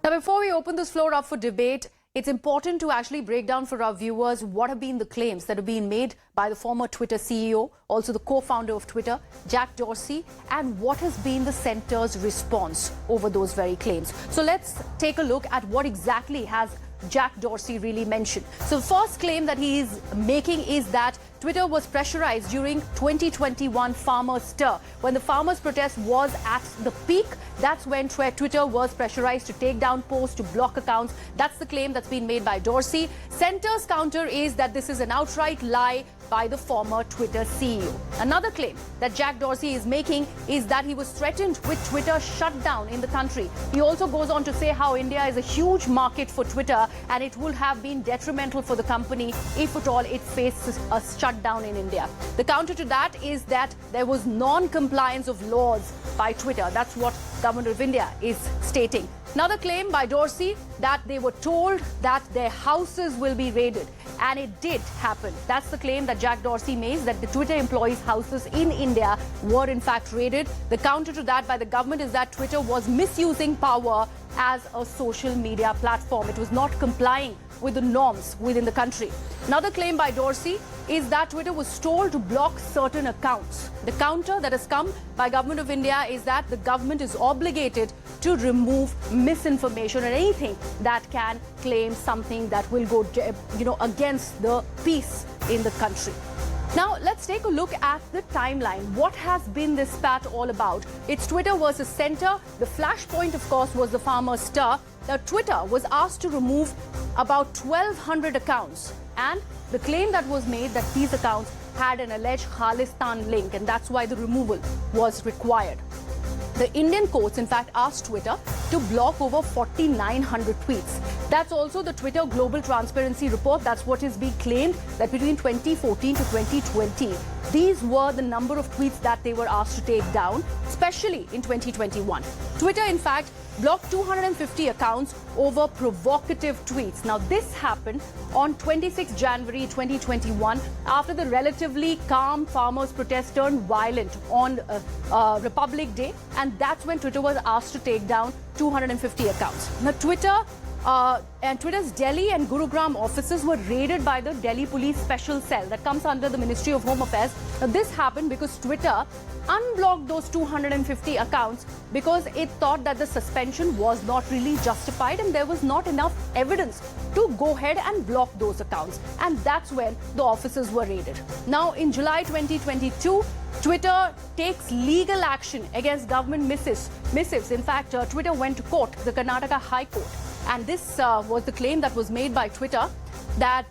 Now, before we open this floor up for debate, it's important to actually break down for our viewers what have been the claims that have been made by the former Twitter CEO, also the co-founder of Twitter, Jack Dorsey, and what has been the centre's response over those very claims. So let's take a look at what exactly has Jack Dorsey really mentioned. So the first claim that he is making is that Twitter was pressurized during 2021 farmers' stir. When the farmers' protest was at the peak, that's when Twitter was pressurized to take down posts, to block accounts. That's the claim that's been made by Dorsey. Centre's counter is that this is an outright lie by the former Twitter CEO. Another claim that Jack Dorsey is making is that he was threatened with Twitter shutdown in the country. He also goes on to say how India is a huge market for Twitter and it would have been detrimental for the company if at all it faces a shutdown in India. The counter to that is that there was non-compliance of laws by Twitter. That's what Government of India is stating. Another claim by Dorsey that they were told that their houses will be raided. And it did happen. That's the claim that Jack Dorsey makes, that the Twitter employees' houses in India were in fact raided. The counter to that by the government is that Twitter was misusing power as a social media platform. It was not complying with the norms within the country. Another claim by Dorsey is that Twitter was told to block certain accounts. The counter that has come by Government of India is that the government is obligated to remove misinformation or anything that can claim something that will go, against the peace in the country. Now, let's take a look at the timeline. What has been this spat all about? It's Twitter versus Centre. The flashpoint, of course, was the farmers' stir. Now, Twitter was asked to remove about 1,200 accounts. And the claim that was made that these accounts had an alleged Khalistan link, and that's why the removal was required. The Indian courts, in fact, asked Twitter to block over 4,900 tweets. That's also the Twitter Global Transparency Report. That's what is being claimed, that between 2014 to 2020, these were the number of tweets that they were asked to take down, especially in 2021. Twitter, in fact, blocked 250 accounts over provocative tweets. Now, this happened on 26 January 2021 after the relatively calm farmers' protest turned violent on Republic Day, and that's when Twitter was asked to take down 250 accounts. Now, Twitter's Delhi and Gurugram offices were raided by the Delhi Police Special Cell that comes under the Ministry of Home Affairs. Now, this happened because Twitter unblocked those 250 accounts because it thought that the suspension was not really justified and there was not enough evidence to go ahead and block those accounts. And that's when the offices were raided. Now, in July 2022, Twitter takes legal action against government missives. In fact, Twitter went to court, the Karnataka High Court. And this was the claim that was made by Twitter, that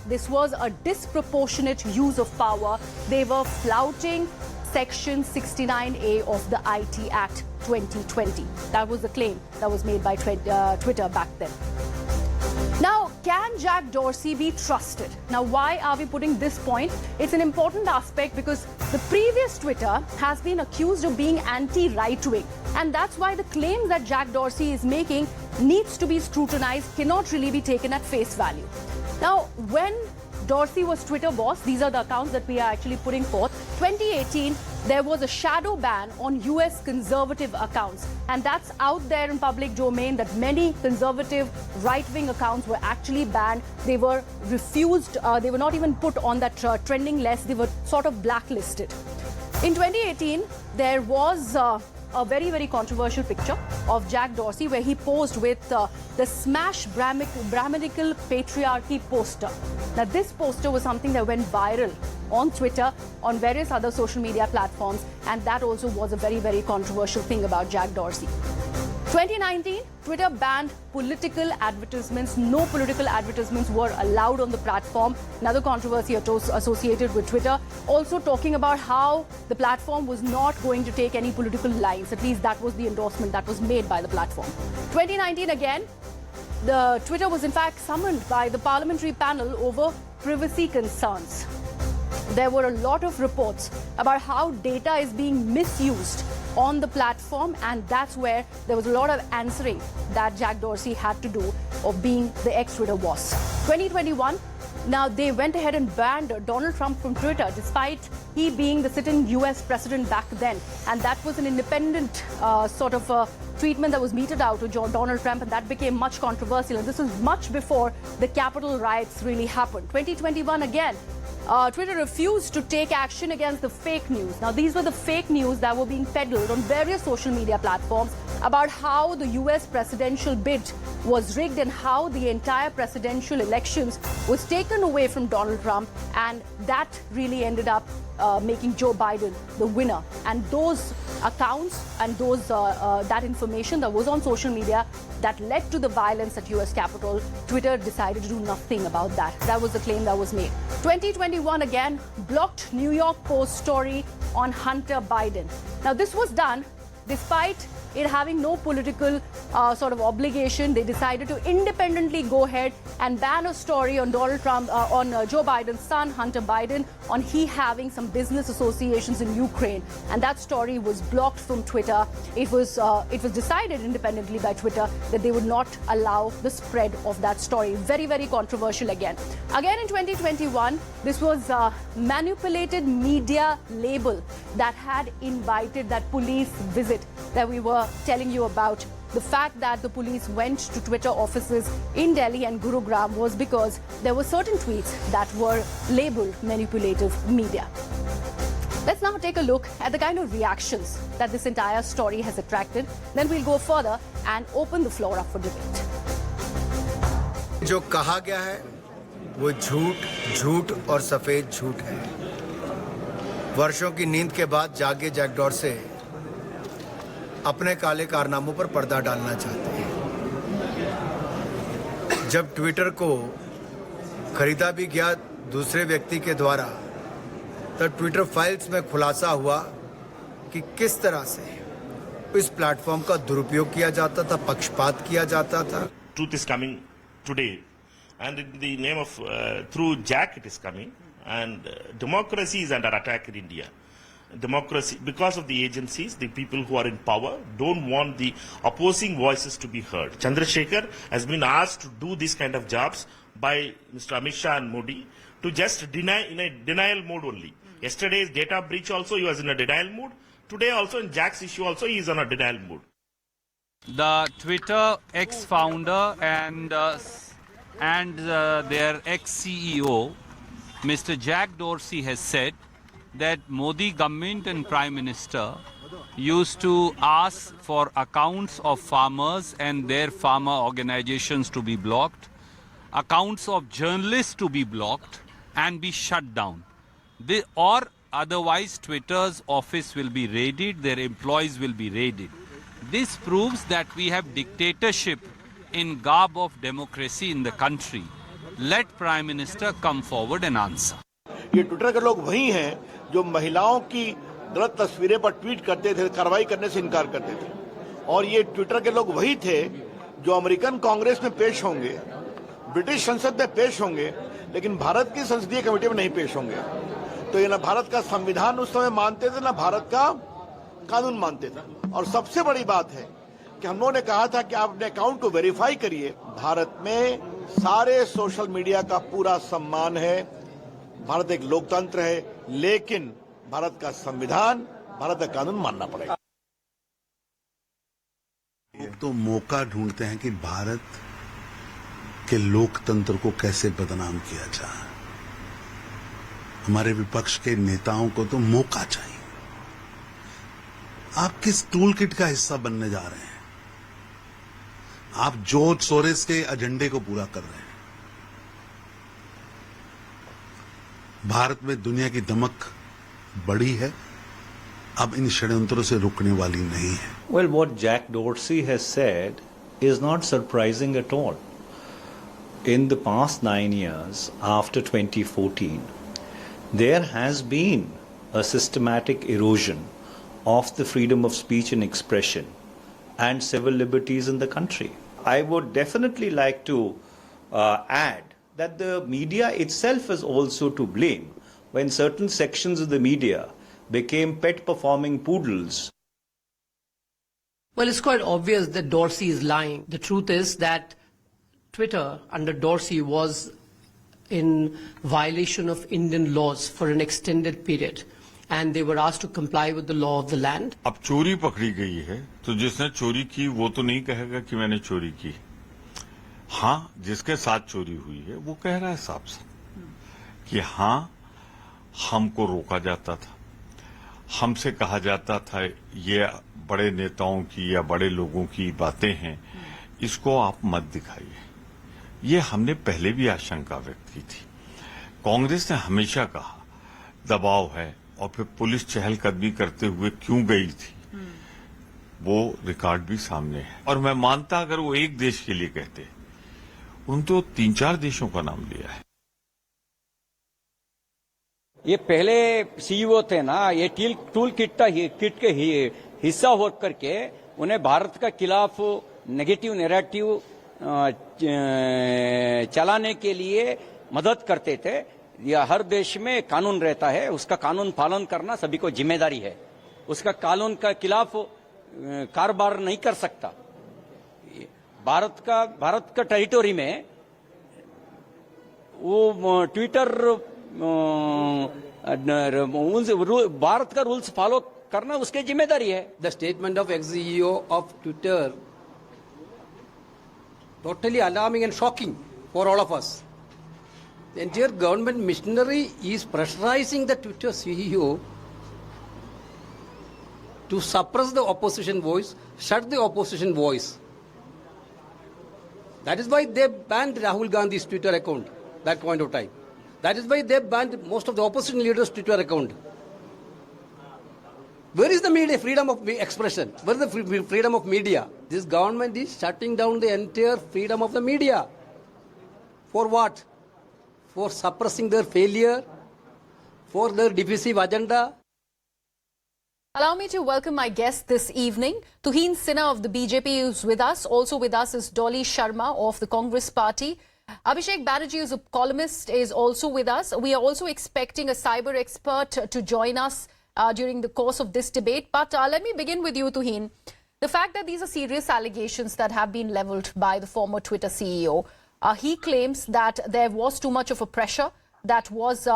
this was a disproportionate use of power. They were flouting Section 69A of the IT Act 2020. That was the claim that was made by Twitter back then. Now, can Jack Dorsey be trusted? Now, why are we putting this point? It's an important aspect because the previous Twitter has been accused of being anti-right-wing. And that's why the claims that Jack Dorsey is making needs to be scrutinized, cannot really be taken at face value. Now, when Dorsey was Twitter boss, these are the accounts that we are actually putting forth. 2018, there was a shadow ban on US conservative accounts. And that's out there in public domain that many conservative right-wing accounts were actually banned. They were refused. They were not even put on that trending list. They were sort of blacklisted. In 2018, there was a very, very controversial picture of Jack Dorsey where he posed with the Smash Brahminical Patriarchy poster. Now, this poster was something that went viral on Twitter, on various other social media platforms, and that also was a very, very controversial thing about Jack Dorsey. 2019, Twitter banned political advertisements. No political advertisements were allowed on the platform. Another controversy associated with Twitter. Also talking about how the platform was not going to take any political lines. At least that was the endorsement that was made by the platform. 2019 again, the Twitter was in fact summoned by the parliamentary panel over privacy concerns. There were a lot of reports about how data is being misused on the platform, and that's where there was a lot of answering that Jack Dorsey had to do of being the ex-Twitter boss. 2021, now they went ahead and banned Donald Trump from Twitter despite he being the sitting US president back then, and that was an independent treatment that was meted out to Donald Trump, and that became much controversial. And this was much before the Capitol riots really happened. 2021 again. Twitter refused to take action against the fake news. Now, these were the fake news that were being peddled on various social media platforms about how the US presidential bid was rigged and how the entire presidential elections was taken away from Donald Trump, and that really ended up making Joe Biden the winner. And those accounts and those that information that was on social media that led to the violence at US Capitol, Twitter decided to do nothing about that. That was the claim that was made. 2021 again, blocked New York Post story on Hunter Biden. Now, this was done despite it having no political sort of obligation. They decided to independently go ahead and ban a story on Donald Trump, on Joe Biden's son, Hunter Biden, on he having some business associations in Ukraine. And that story was blocked from Twitter. It was decided independently by Twitter that they would not allow the spread of that story. Very, very controversial again. Again in 2021, this was a manipulated media label that had invited that police visit that we were telling you about. The fact that the police went to Twitter offices in Delhi and Gurugram was because there were certain tweets that were labeled manipulative media. Let's now take a look at the kind of reactions that this entire story has attracted. Then we'll go further and open the floor up for debate. जो कहा गया है वो झूठ और सफेद झूठ है। वर्षों की नींद के बाद जागे जैक डॉर्से अपने काले कारनामों पर पर्दा डालना चाहते हैं। जब ट्विटर को खरीदा भी गया दूसरे व्यक्ति के द्वारा, तब ट्विटर फाइल्स में खुलासा हुआ कि किस तरह से इस प्लेटफॉर्म का दुरुपयोग किया जाता था, पक्षपात किया जाता था। Truth is coming today, and in the name of through Jack it is coming, and democracy is under attack in India. Democracy, because of the agencies, the people who are in power don't want the opposing voices to be heard. Chandrasekhar has been asked to do this kind of jobs by Mr. Amit Shah and Modi to just deny in a denial mode only. Yesterday's data breach also he was in a denial mood. Today also in Jack's issue also he is on a denial mood. The Twitter ex-founder and their ex-CEO, Mr. Jack Dorsey, has said that Modi government and Prime Minister used to ask for accounts of farmers and their farmer organizations to be blocked, accounts of journalists to be blocked and be shut down. Or otherwise Twitter's office will be raided, their employees will be raided. This proves that we have dictatorship in garb of democracy in the country. Let Prime Minister come forward and answer. ये Twitter के लोग वही हैं जो महिलाओं की गलत तस्वीरें पर ट्वीट करते थे, कार्रवाई करने से इनकार करते थे। और ये ट्विटर के लोग वही थे जो अमेरिकन कांग्रेस में पेश होंगे, ब्रिटिश संसद में पेश होंगे, लेकिन भारत की संसदीय कमेटी में नहीं पेश होंगे। तो ये ना भारत का संविधान उस समय मानते थे, ना भारत का कानून मानते थे। और सबसे बड़ी बात है कि हम लोगों ने कहा था कि आप अपने अकाउंट को वेरीफाई करिए। भारत में सारे सोशल मीडिया का पूरा सम्मान है। भारत एक लोकतंत्र है, लेकिन भारत का संविधान, भारत का कानून मानना पड़ेगा। तो मौका ढूंढते हैं कि भारत के लोकतंत्र को कैसे बदनाम किया जाए। हमारे विपक्ष के नेताओं को तो मौका चाहिए। आप किस टूल किट का हिस्सा बनने जा रहे हैं? आप जॉर्ज सोरेस के एजेंडे को पूरा कर रहे हैं। भारत में दुनिया की दमक बड़ी है, अब इन षड्यंत्रों से रुकने वाली नहीं है। Well, what Jack Dorsey has said is not surprising at all. In the past 9 years, after 2014, there has been a systematic erosion of the freedom of speech and expression and civil liberties in the country. I would definitely like to add that the media itself is also to blame when certain sections of the media became pet performing poodles. Well, it's quite obvious that Dorsey is lying. The truth is that Twitter under Dorsey was in violation of Indian laws for an extended period. and they were asked to comply with the law of the land. अब चोरी पकड़ी गई है तो जिसने चोरी की वो तो नहीं कहेगा कि मैंने चोरी की। हाँ, जिसके साथ चोरी हुई है वो कह रहा है साफ साफ कि हाँ, हमको रोका जाता था, हमसे कहा जाता था ये बड़े नेताओं की या बड़े लोगों की बातें हैं, इसको आप मत दिखाइए। ये हमने पहले भी आशंका व्यक्त की थी। कांग्रेस ने हमेशा कहा दबाव है, और फिर पुलिस चहलकदमी करते हुए क्यों गई थी, वो रिकॉर्ड भी सामने है। और मैं मानता अगर वो एक देश के लिए कहते, उन तो 3-4 देशों का नाम लिया है। ये पहले सीईओ थे ना, ये टूल किट के हिस्सा हो करके उन्हें भारत का खिलाफ नेगेटिव नैरेटिव चलाने के लिए मदद करते थे। या हर देश में कानून रहता है, उसका कानून पालन करना सभी को जिम्मेदारी है। उसका कानून का खिलाफ कारोबार नहीं कर सकता। भारत का टेरिटोरी में वो ट्विटर भारत का रूल्स फॉलो करना उसकी जिम्मेदारी है। The statement of ex-CEO of Twitter, totally alarming and shocking for all of us. The entire government machinery is pressurizing the Twitter CEO to suppress the opposition voice, shut the opposition voice. That is why they banned Rahul Gandhi's Twitter account that point of time. That is why they banned most of the opposition leaders' Twitter account. Where is the media freedom of expression? Where is the freedom of media? This government is shutting down the entire freedom of the media. For what? For suppressing their failure, for their divisive agenda. Allow me to welcome my guest this evening. Tuhin Sinha of the BJP is with us. Also with us is Dolly Sharma of the Congress Party. Abhishek Banerjee, who's a columnist, is also with us. We are also expecting a cyber expert to join us during the course of this debate. But let me begin with you, Tuhin. The fact that these are serious allegations that have been leveled by the former Twitter CEO. He claims that there was too much of a pressure that was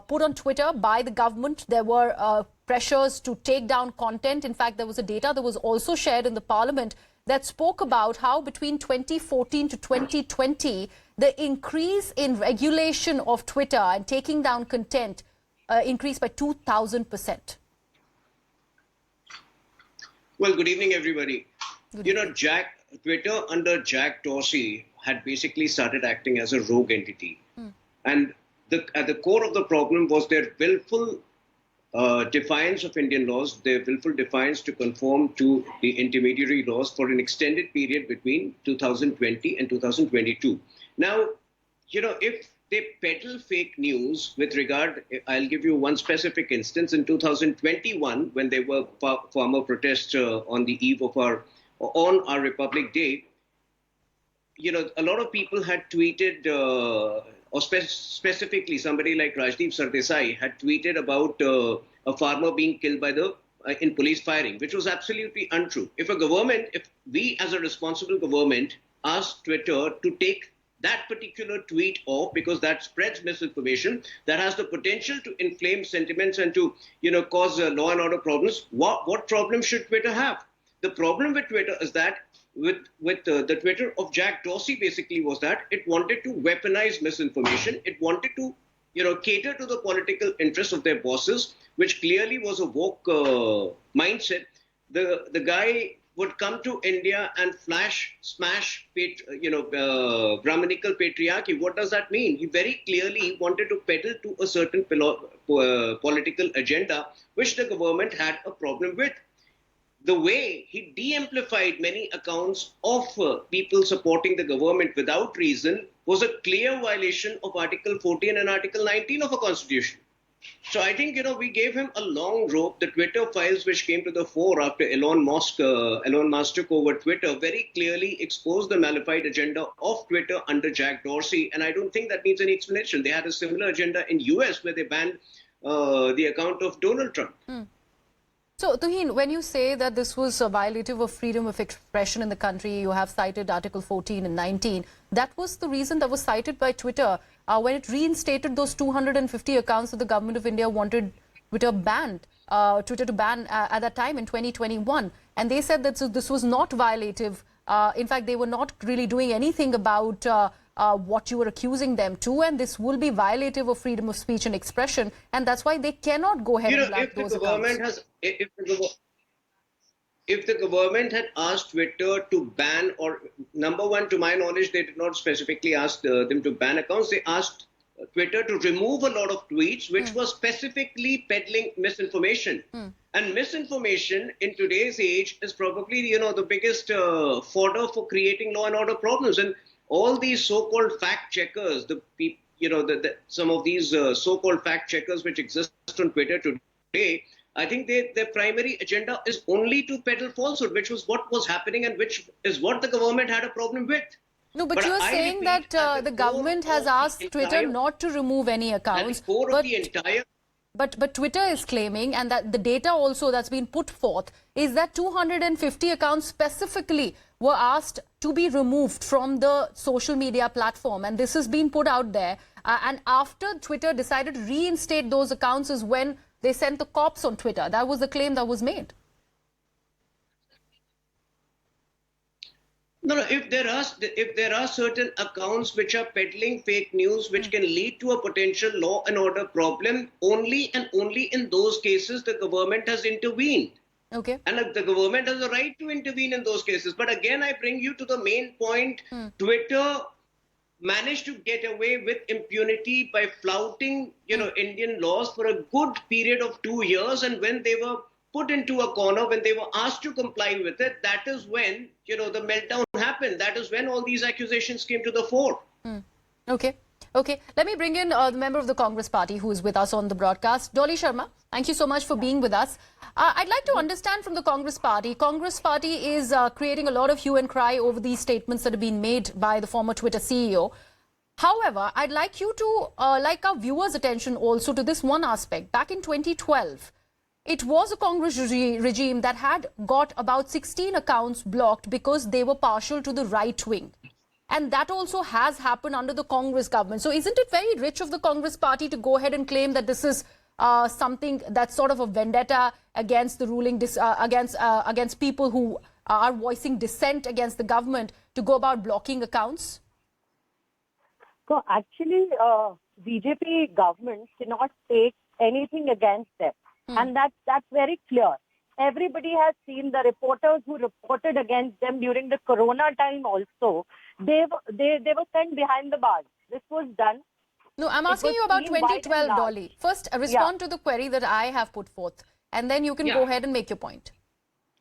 put on Twitter by the government. There were pressures to take down content. In fact, there was a data that was also shared in the parliament that spoke about how between 2014 to 2020, the increase in regulation of Twitter and taking down content increased by 2,000%. Well, good evening, everybody. Twitter under Jack Dorsey had basically started acting as a rogue entity. And at the core of the problem was their willful defiance of Indian laws, their willful defiance to conform to the intermediary laws for an extended period between 2020 and 2022. Now, if they peddle fake news with regard, I'll give you one specific instance. In 2021, when there were farmer protests on the eve of on our Republic Day, a lot of people had tweeted, or specifically somebody like Rajeev Chandrasekhar had tweeted about a farmer being killed by in police firing, which was absolutely untrue. If we as a responsible government asked Twitter to take that particular tweet off because that spreads misinformation, that has the potential to inflame sentiments and to cause law and order problems, what problem should Twitter have? The problem with Twitter is that with the Twitter of Jack Dorsey basically was that it wanted to weaponize misinformation. It wanted to cater to the political interests of their bosses, which clearly was a woke mindset. The guy would come to India and smash Brahminical patriarchy. What does that mean? He very clearly wanted to peddle to a certain political agenda, which the government had a problem with. The way he de-amplified many accounts of people supporting the government without reason was a clear violation of Article 14 and Article 19 of our Constitution. So I think, we gave him a long rope. The Twitter files which came to the fore after Elon Musk took over Twitter very clearly exposed the malified agenda of Twitter under Jack Dorsey. And I don't think that needs any explanation. They had a similar agenda in US where they banned the account of Donald Trump. So, Tuhin, when you say that this was violative of freedom of expression in the country, you have cited Article 14 and 19. That was the reason that was cited by Twitter when it reinstated those 250 accounts that the government of India wanted Twitter to ban at that time in 2021. And they said that this was not violative. In fact, they were not really doing anything about what you were accusing them to, and this will be violative of freedom of speech and expression, and that's why they cannot go ahead and block those accounts. If the government had asked Twitter to ban, or number one, to my knowledge, they did not specifically ask them to ban accounts. They asked Twitter to remove a lot of tweets which was specifically peddling misinformation. And misinformation in today's age is probably, the biggest fodder for creating law and order problems. And all these so-called fact checkers, some of these so-called fact checkers which exist on Twitter today, I think their primary agenda is only to peddle falsehood, which was what was happening and which is what the government had a problem with. No, but you're saying that the government has asked Twitter not to remove any accounts. But Twitter is claiming, and that the data also that's been put forth, is that 250 accounts specifically were asked to be removed from the social media platform. And this has been put out there. And after Twitter decided to reinstate those accounts is when they sent the cops on Twitter. That was the claim that was made. No, if there are certain accounts which are peddling fake news, which can lead to a potential law and order problem, only and only in those cases the government has intervened. Okay. And the government has a right to intervene in those cases. But again, I bring you to the main point. Twitter managed to get away with impunity by flouting, Indian laws for a good period of 2 years. And when they were put into a corner, when they were asked to comply with it, that is when, the meltdown happened. That is when all these accusations came to the fore. Okay. Let me bring in the member of the Congress party who is with us on the broadcast, Dolly Sharma. Thank you so much for being with us. I'd like to understand from the Congress party. Congress party is creating a lot of hue and cry over these statements that have been made by the former Twitter CEO. However, I'd like you to, like our viewers' attention also to this one aspect. Back in 2012, it was a Congress regime that had got about 16 accounts blocked because they were partial to the right wing. And that also has happened under the Congress government. So isn't it very rich of the Congress party to go ahead and claim that this is something that's sort of a vendetta against the ruling, against people who are voicing dissent against the government to go about blocking accounts? So actually, BJP government cannot take anything against them. And that's very clear. Everybody has seen the reporters who reported against them during the Corona time also. They were sent behind the bars. This was done. No, I'm asking you about 2012, Dolly. First, respond to the query that I have put forth, and then you can go ahead and make your point.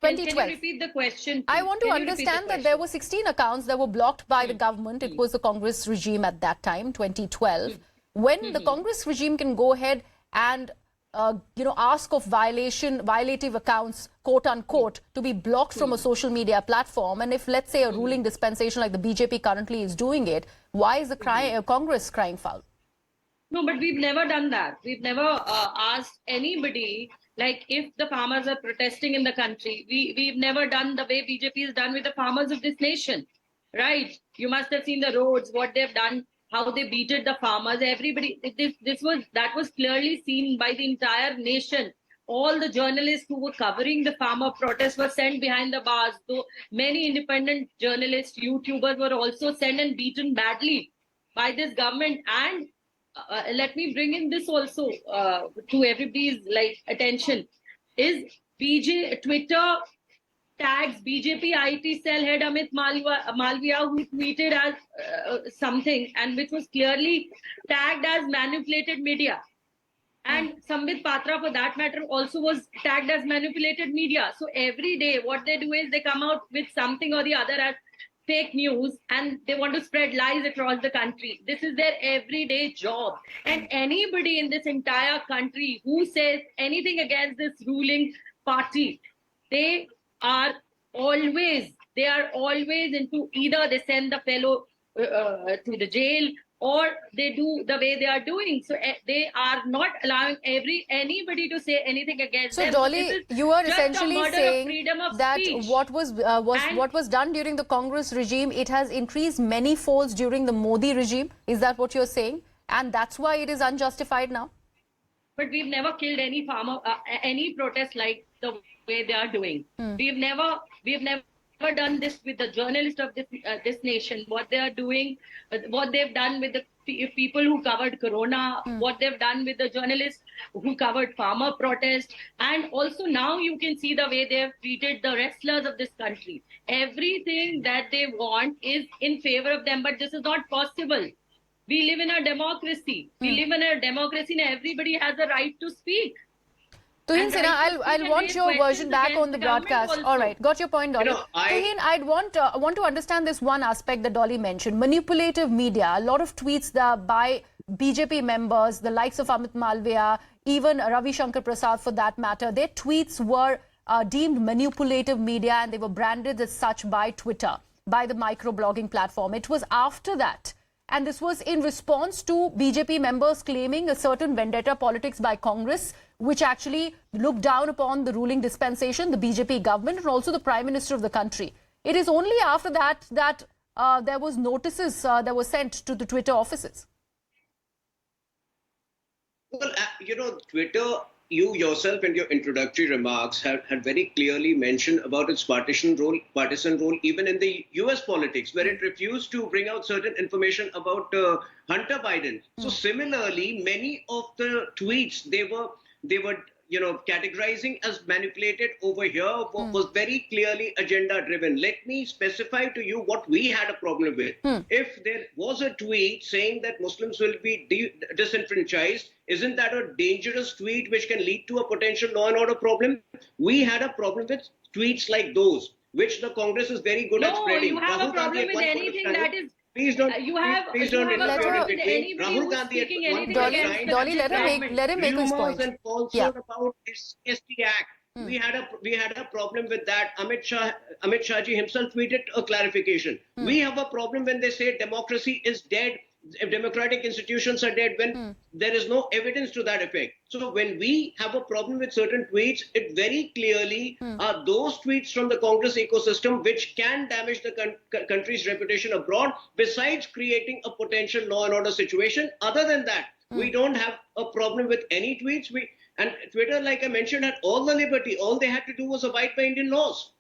2012. Can you repeat the question, please? I want to understand that there were 16 accounts that were blocked by the government. It was the Congress regime at that time, 2012. When the Congress regime can go ahead and ask of violative accounts, quote unquote, to be blocked from a social media platform. And if, let's say, a ruling dispensation like the BJP currently is doing it, why is the Congress crying foul? No, but we've never done that. We've never asked anybody, like if the farmers are protesting in the country, we've never done the way BJP has done with the farmers of this nation, right? You must have seen the roads, what they've done, how they beated the farmers. Everybody, that was clearly seen by the entire nation. All the journalists who were covering the farmer protests were sent behind the bars. Though many independent journalists, YouTubers were also sent and beaten badly by this government. And let me bring in this also to everybody's attention. Is Twitter tags BJP IT cell head Amit Malviya, who tweeted as something and which was clearly tagged as manipulated media. And Sambit Patra, for that matter, also was tagged as manipulated media. So every day what they do is they come out with something or the other as fake news, and they want to spread lies across the country. This is their everyday job. And anybody in this entire country who says anything against this ruling party, they are always into either they send the fellow to the jail or they do the way they are doing. So they are not allowing anybody to say anything against them. So Dolly, you are essentially saying that what was done during the Congress regime, it has increased many folds during the Modi regime. Is that what you're saying? And that's why it is unjustified now? but we've never killed any farmer, any protest like the way they are doing. We've never done this with the journalists of this nation. What they are doing, what they've done with the people who covered Corona, what they've done with the journalists who covered farmer protest, and also now you can see the way they have treated the wrestlers of this country. Everything that they want is in favor of them, but this is not possible. We live in a democracy. We live in a democracy and everybody has a right to speak. Tuhin Sinha, I'll want your version back on the broadcast. All right, got your point, Dolly. Tuhin, I'd want to understand this one aspect that Dolly mentioned. Manipulative media, a lot of tweets by BJP members, the likes of Amit Malviya, even Ravi Shankar Prasad for that matter, their tweets were deemed manipulative media and they were branded as such by Twitter, by the microblogging platform. It was after that, and this was in response to BJP members claiming a certain vendetta politics by Congress, which actually looked down upon the ruling dispensation, the BJP government, and also the Prime Minister of the country. It is only after that that there was notices that were sent to the Twitter offices. Well, Twitter, you yourself in your introductory remarks had very clearly mentioned about its partisan role even in the US politics, where it refused to bring out certain information about Hunter Biden. So similarly, many of the tweets they were categorizing as manipulated over here was very clearly agenda driven. Let me specify to you what we had a problem with. If there was a tweet saying that Muslims will be disenfranchised, isn't that a dangerous tweet which can lead to a potential law and order problem? We had a problem with tweets like those, which the Congress is very good at spreading. No, you have a problem with anything that is... Please don't. Please don't interfere with anybody who's speaking anything against Dolly, let him make his point. And falsehood about this ST Act. We had a problem with that. Amit Shah ji himself tweeted a clarification. We have a problem when they say democracy is dead, if democratic institutions are dead, when there is no evidence to that effect. So when we have a problem with certain tweets, it very clearly are those tweets from the Congress ecosystem which can damage the country's reputation abroad, besides creating a potential law and order situation. Other than that, we don't have a problem with any tweets. And Twitter, like I mentioned, had all the liberty. All they had to do was abide by Indian laws.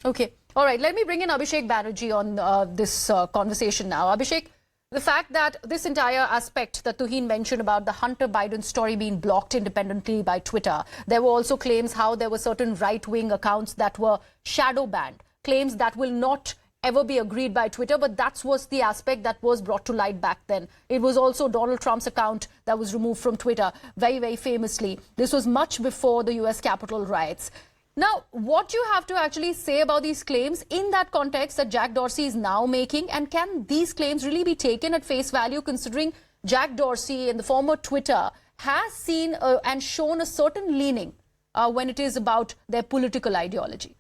Okay. All right. Let me bring in Abhishek Banerjee on this conversation now. Abhishek, the fact that this entire aspect that Tuhin mentioned about the Hunter Biden story being blocked independently by Twitter, there were also claims how there were certain right-wing accounts that were shadow banned, claims that will not ever be agreed by Twitter, but that was the aspect that was brought to light back then. It was also Donald Trump's account that was removed from Twitter, very, very famously. This was much before the US Capitol riots. Now, what do you have to actually say about these claims in that context that Jack Dorsey is now making? And can these claims really be taken at face value, considering Jack Dorsey and the former Twitter has seen and shown a certain leaning when it is about their political ideology?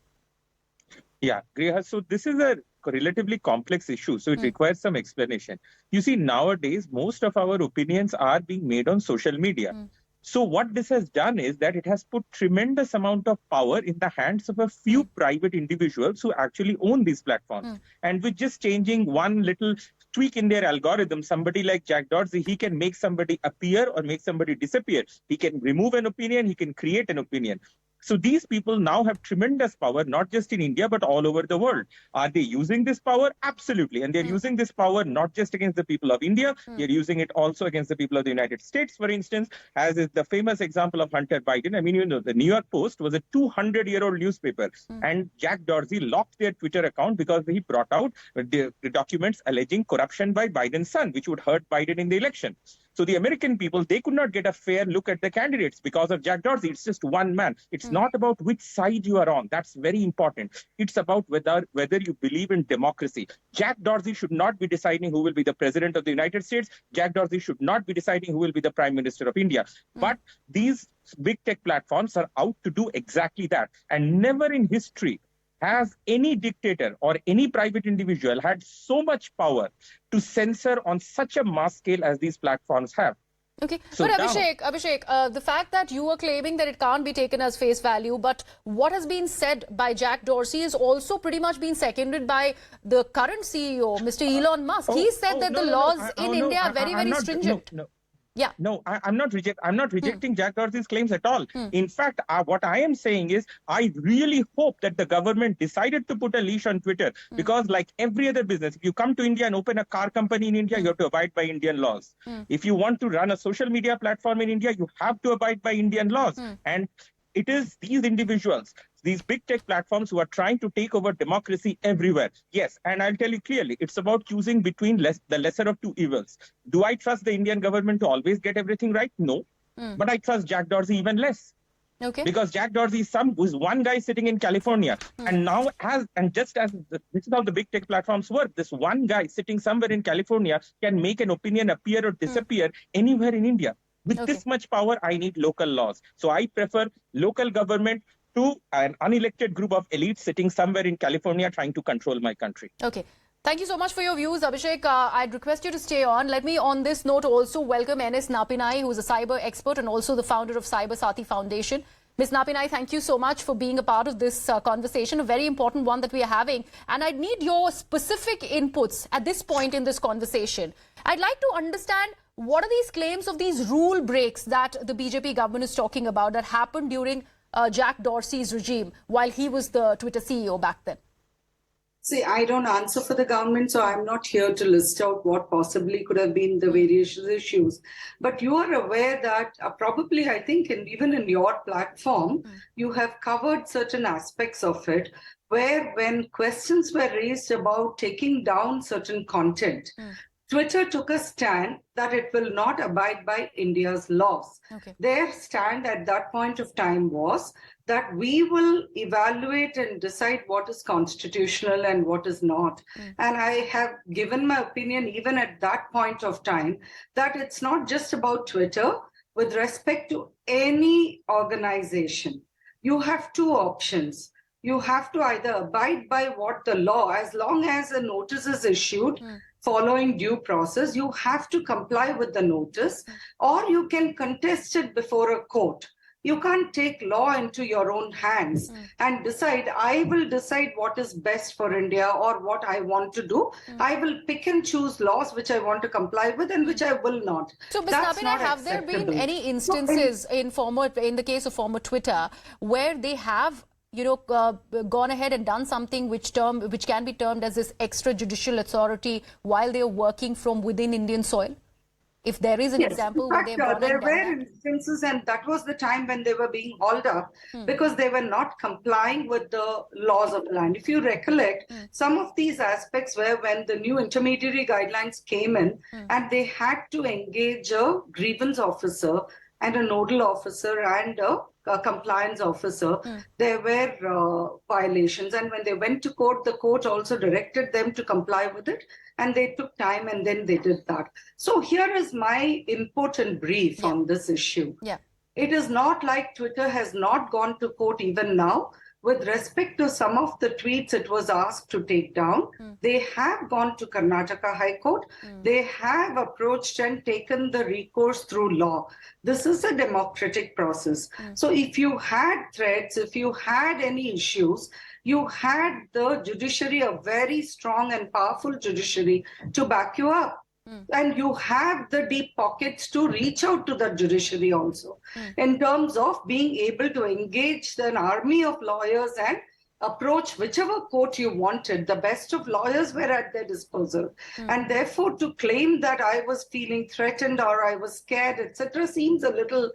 Yeah, Griha, so this is a relatively complex issue, so it requires some explanation. You see, nowadays, most of our opinions are being made on social media. So what this has done is that it has put tremendous amount of power in the hands of a few private individuals who actually own these platforms. And with just changing one little tweak in their algorithm, somebody like Jack Dorsey, he can make somebody appear or make somebody disappear. He can remove an opinion, he can create an opinion. So these people now have tremendous power, not just in India, but all over the world. Are they using this power? Absolutely. And they're using this power not just against the people of India, they're using it also against the people of the United States, for instance, as is the famous example of Hunter Biden. I mean, the New York Post was a 200-year-old newspaper, and Jack Dorsey locked their Twitter account because he brought out the documents alleging corruption by Biden's son, which would hurt Biden in the election. So the American people, they could not get a fair look at the candidates because of Jack Dorsey. It's just one man. It's not about which side you are on. That's very important. It's about whether you believe in democracy. Jack Dorsey should not be deciding who will be the president of the United States. Jack Dorsey should not be deciding who will be the prime minister of India. But these big tech platforms are out to do exactly that. And never in history has any dictator or any private individual had so much power to censor on such a mass scale as these platforms have. Okay, so but Abhishek, the fact that you were claiming that it can't be taken as face value, but what has been said by Jack Dorsey is also pretty much been seconded by the current CEO, Mr. Elon Musk. He said that the laws in India are very, very stringent. Yeah. No, I'm not rejecting Jack Dorsey's claims at all. In fact, what I am saying is, I really hope that the government decided to put a leash on Twitter, because like every other business, if you come to India and open a car company in India, you have to abide by Indian laws. If you want to run a social media platform in India, you have to abide by Indian laws. And it is these individuals, these big tech platforms, who are trying to take over democracy everywhere. Yes, and I'll tell you clearly, it's about choosing between the lesser of two evils. Do I trust the Indian government to always get everything right? No. But I trust Jack Dorsey even less. Okay. Because Jack Dorsey is one guy sitting in California. And now, this is how the big tech platforms work. This one guy sitting somewhere in California can make an opinion appear or disappear anywhere in India. With this much power, I need local laws. So I prefer local government to an unelected group of elites sitting somewhere in California trying to control my country. Okay. Thank you so much for your views, Abhishek. I'd request you to stay on. Let me, on this note, also welcome N.S. Napinai, who's a cyber expert and also the founder of Cyber Sati Foundation. Ms. Napinai, thank you so much for being a part of this conversation, a very important one that we are having. And I need your specific inputs at this point in this conversation. I'd like to understand, what are these claims of these rule breaks that the BJP government is talking about that happened during Jack Dorsey's regime while he was the Twitter CEO back then? See, I don't answer for the government, so I'm not here to list out what possibly could have been the various issues. But you are aware that probably, I think, even in your platform, you have covered certain aspects of it, where when questions were raised about taking down certain content, Twitter took a stand that it will not abide by India's laws. Their stand at that point of time was that we will evaluate and decide what is constitutional and what is not. And I have given my opinion even at that point of time that it's not just about Twitter. With respect to any organization, you have two options. You have to either abide by what the law, as long as a notice is issued, following due process, you have to comply with the notice, or you can contest it before a court. You can't take law into your own hands and decide, I will decide what is best for India or what I want to do. I will pick and choose laws which I want to comply with and which I will not. So, Ms. Napinai, have there been any instances in the case of former Twitter where they have gone ahead and done something which can be termed as this extrajudicial authority while they are working from within Indian soil? If there is an example where they've gone there and done were that. instances, and that was the time when they were being hauled up because they were not complying with the laws of the land. If you recollect, some of these aspects were when the new intermediary guidelines came in and they had to engage a grievance officer and a nodal officer and a compliance officer. There were violations, and when they went to court, the court also directed them to comply with it, and they took time and then they did that. So here is my input and brief on this issue. It is not like Twitter has not gone to court even now. With respect to some of the tweets it was asked to take down, they have gone to Karnataka High Court. They have approached and taken the recourse through law. This is a democratic process. So if you had threats, if you had any issues, you had the judiciary, a very strong and powerful judiciary, to back you up. And you have the deep pockets to reach out to the judiciary also in terms of being able to engage an army of lawyers and approach whichever court you wanted. The best of lawyers were at their disposal. And therefore, to claim that I was feeling threatened or I was scared, etc., seems a little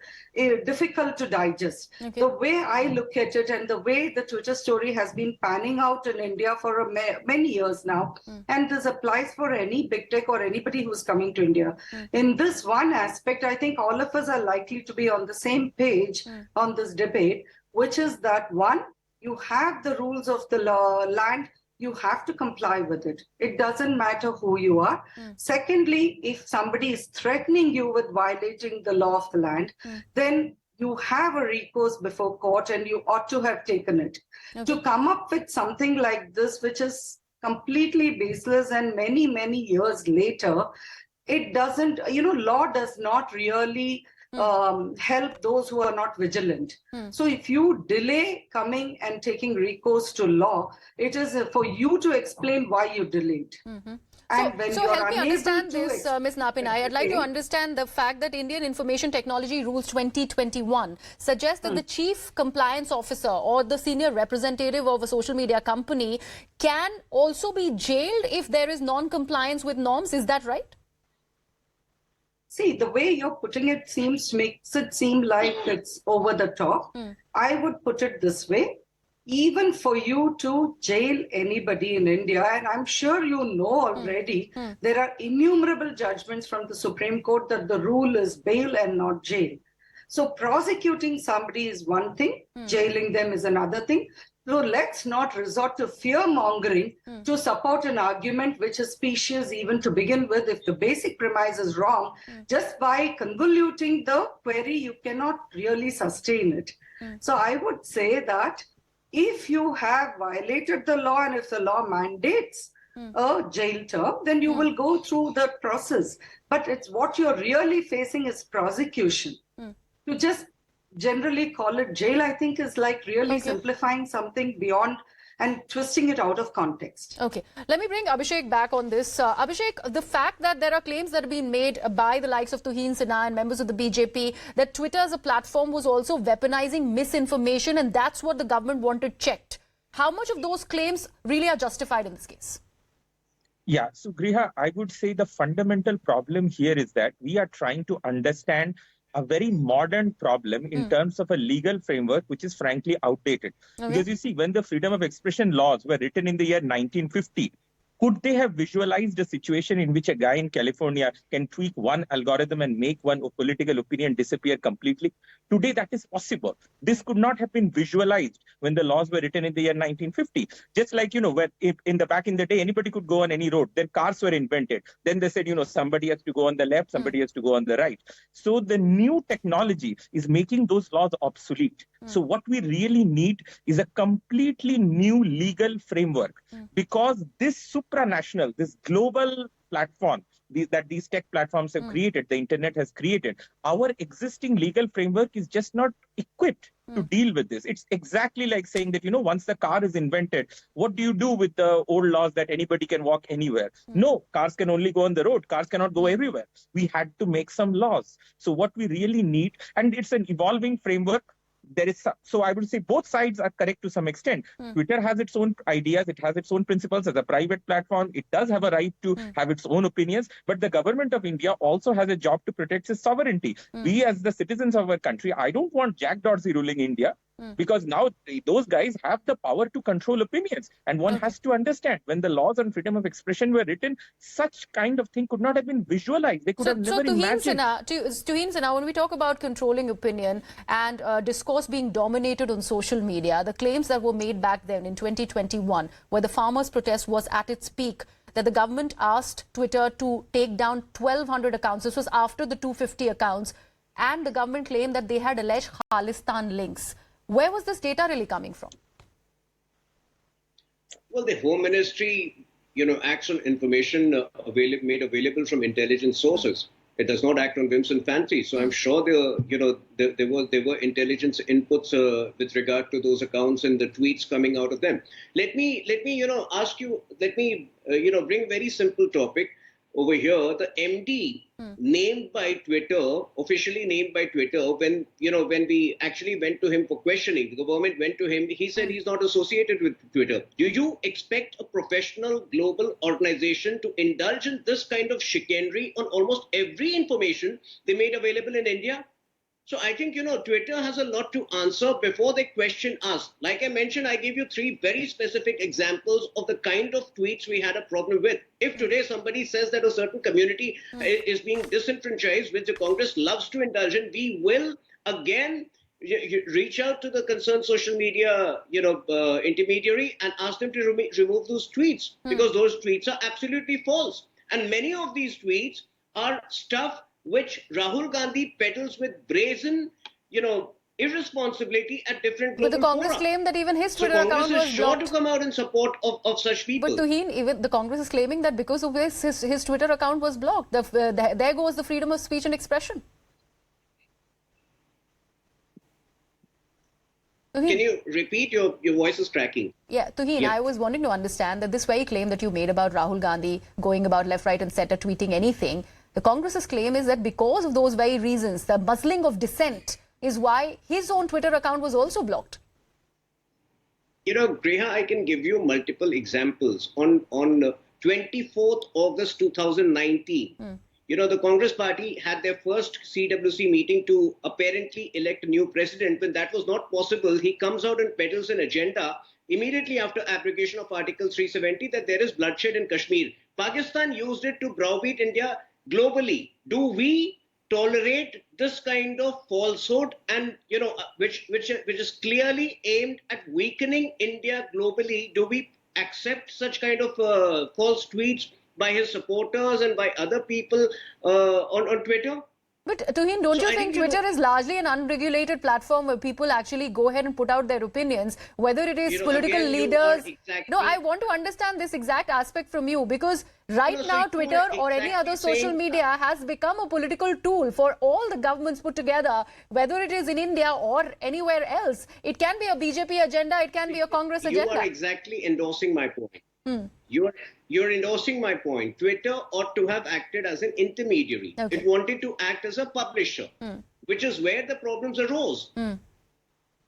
difficult to digest. The way I look at it and the way the Twitter story has been panning out in India for many years now, and this applies for any big tech or anybody who's coming to India. In this one aspect, I think all of us are likely to be on the same page on this debate, which is that one, you have the rules of the land, you have to comply with it. It doesn't matter who you are. Secondly, if somebody is threatening you with violating the law of the land, then you have a recourse before court and you ought to have taken it. To come up with something like this, which is completely baseless and many, many years later, it doesn't, law does not really help those who are not vigilant. So if you delay coming and taking recourse to law, it is for you to explain why you delayed. And when so you're help me unable understand to this, Ms. Napinai. I'd like to understand the fact that Indian Information Technology Rules 2021 suggests that the chief compliance officer or the senior representative of a social media company can also be jailed if there is non-compliance with norms. Is that right? See, the way you're putting it makes it seem like it's over the top. I would put it this way. Even for you to jail anybody in India, and I'm sure you know already, there are innumerable judgments from the Supreme Court that the rule is bail and not jail. So prosecuting somebody is one thing, jailing them is another thing. So let's not resort to fear-mongering to support an argument which is specious even to begin with. If the basic premise is wrong, just by convoluting the query, you cannot really sustain it. So I would say that if you have violated the law and if the law mandates a jail term, then you will go through the process. But it's what you're really facing is prosecution. To just generally call it jail, I think, is like really simplifying something beyond and twisting it out of context. Okay, let me bring Abhishek back on this. Abhishek, the fact that there are claims that have been made by the likes of Tuhin Sinha and members of the BJP that Twitter as a platform was also weaponizing misinformation, and that's what the government wanted checked. How much of those claims really are justified in this case? Yeah, so Griha, I would say the fundamental problem here is that we are trying to understand a very modern problem in terms of a legal framework which is frankly outdated. Because you see, when the freedom of expression laws were written in the year 1950, could they have visualized a situation in which a guy in California can tweak one algorithm and make one political opinion disappear completely? Today, that is possible. This could not have been visualized when the laws were written in the year 1950. Just like, when back in the day, anybody could go on any road. Then cars were invented. Then they said, somebody has to go on the left, somebody has to go on the right. So the new technology is making those laws obsolete. So what we really need is a completely new legal framework, because this supranational, this global platform that these tech platforms have created, the internet has created, our existing legal framework is just not equipped to deal with this. It's exactly like saying that, once the car is invented, what do you do with the old laws that anybody can walk anywhere? No, cars can only go on the road. Cars cannot go everywhere. We had to make some laws. So what we really need, and it's an evolving framework, so I would say both sides are correct to some extent. Twitter has its own ideas, it has its own principles as a private platform. It does have a right to have its own opinions, but the government of India also has a job to protect its sovereignty. We as the citizens of our country, I don't want Jack Dorsey ruling India, because now those guys have the power to control opinions. And one has to understand, when the laws on freedom of expression were written, such kind of thing could not have been visualized. They could have never imagined. Tuhin Sinha, when we talk about controlling opinion and discourse being dominated on social media, the claims that were made back then in 2021, where the farmers' protest was at its peak, that the government asked Twitter to take down 1,200 accounts. This was after the 250 accounts. And the government claimed that they had alleged Khalistan links. Where was this data really coming from? Well, the Home Ministry, acts on information made available from intelligence sources. It does not act on whims and fancies. So I'm sure there were intelligence inputs with regard to those accounts and the tweets coming out of them. Let me ask you. Let me bring a very simple topic over here. The MD named by Twitter, officially named by Twitter, when we actually went to him for questioning, the government went to him, he said he's not associated with Twitter. Do you expect a professional global organization to indulge in this kind of chicanery on almost every information they made available in India? So I think, Twitter has a lot to answer before they question us. Like I mentioned, I gave you 3 very specific examples of the kind of tweets we had a problem with. If today somebody says that a certain community is being disenfranchised, which the Congress loves to indulge in, we will again reach out to the concerned social media, intermediary and ask them to remove those tweets, because those tweets are absolutely false. And many of these tweets are stuff which Rahul Gandhi peddles with brazen, irresponsibility at different global But the Congress claimed that even his Twitter account was blocked. Congress is sure to come out in support of such people. But Tuhin, even the Congress is claiming that because of this, his Twitter account was blocked. There goes the freedom of speech and expression. Can you repeat? Your voice is cracking. Yeah, Tuhin, I was wanting to understand that this very claim that you made about Rahul Gandhi going about left, right and centre tweeting anything, the Congress's claim is that because of those very reasons, the muzzling of dissent is why his own Twitter account was also blocked. You know, Griha, I can give you multiple examples. On 24th August 2019, you know, the Congress party had their first CWC meeting to apparently elect a new president. When that was not possible, he comes out and peddles an agenda immediately after abrogation of Article 370 that there is bloodshed in Kashmir. Pakistan used it to browbeat India globally. Do we tolerate this kind of falsehood, and you know, which is clearly aimed at weakening India globally? Do we accept such kind of false tweets by his supporters and by other people on Twitter? But Tuhin, don't you think Twitter is largely an unregulated platform where people actually go ahead and put out their opinions, whether it is political leaders? No, I want to understand this exact aspect from you, because right now Twitter or any other social media has become a political tool for all the governments put together, whether it is in India or anywhere else. It can be a BJP agenda, it can be a Congress agenda. You are exactly endorsing my point. You're endorsing my point. Twitter ought to have acted as an intermediary. Okay. It wanted to act as a publisher, which is where the problems arose.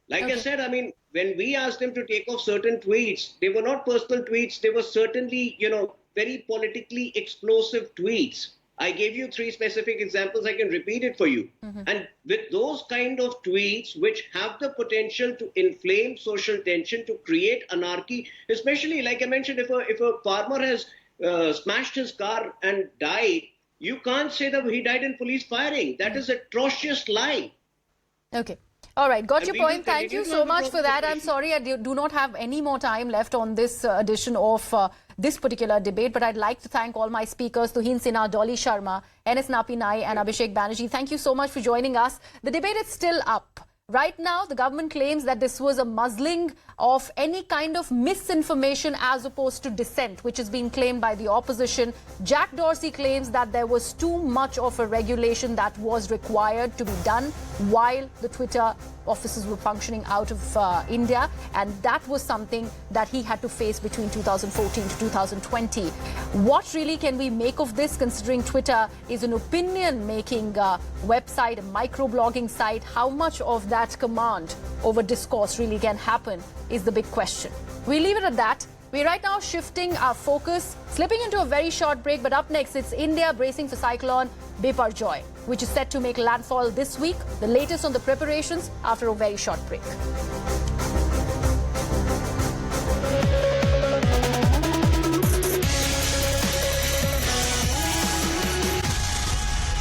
Like I said, I mean, when we asked them to take off certain tweets, they were not personal tweets. They were certainly, you know, very politically explosive tweets. I gave you 3 specific examples. I can repeat it for you. And with those kind of tweets, which have the potential to inflame social tension, to create anarchy, especially like I mentioned, if a farmer has smashed his car and died, you can't say that he died in police firing. That is atrocious lie. Okay. All right, got your point. Thank you continue so on the much for that. I'm sorry I do not have any more time left on this edition of this particular debate, but I'd like to thank all my speakers, Tuhin Sinha, Dolly Sharma, NS Napinai and Abhishek Banerjee. Thank you so much for joining us. The debate is still up. Right now, the government claims that this was a muzzling of any kind of misinformation as opposed to dissent, which is being claimed by the opposition. Jack Dorsey claims that there was too much of a regulation that was required to be done while the Twitter offices were functioning out of India, and that was something that he had to face between 2014 to 2020. What really can we make of this, considering Twitter is an opinion-making website, a microblogging site? How much of that command over discourse really can happen is the big question. We leave it at that. We're right now shifting our focus, slipping into a very short break, but up next it's India bracing for cyclone Biparjoy, which is set to make landfall this week. The latest on the preparations after a very short break.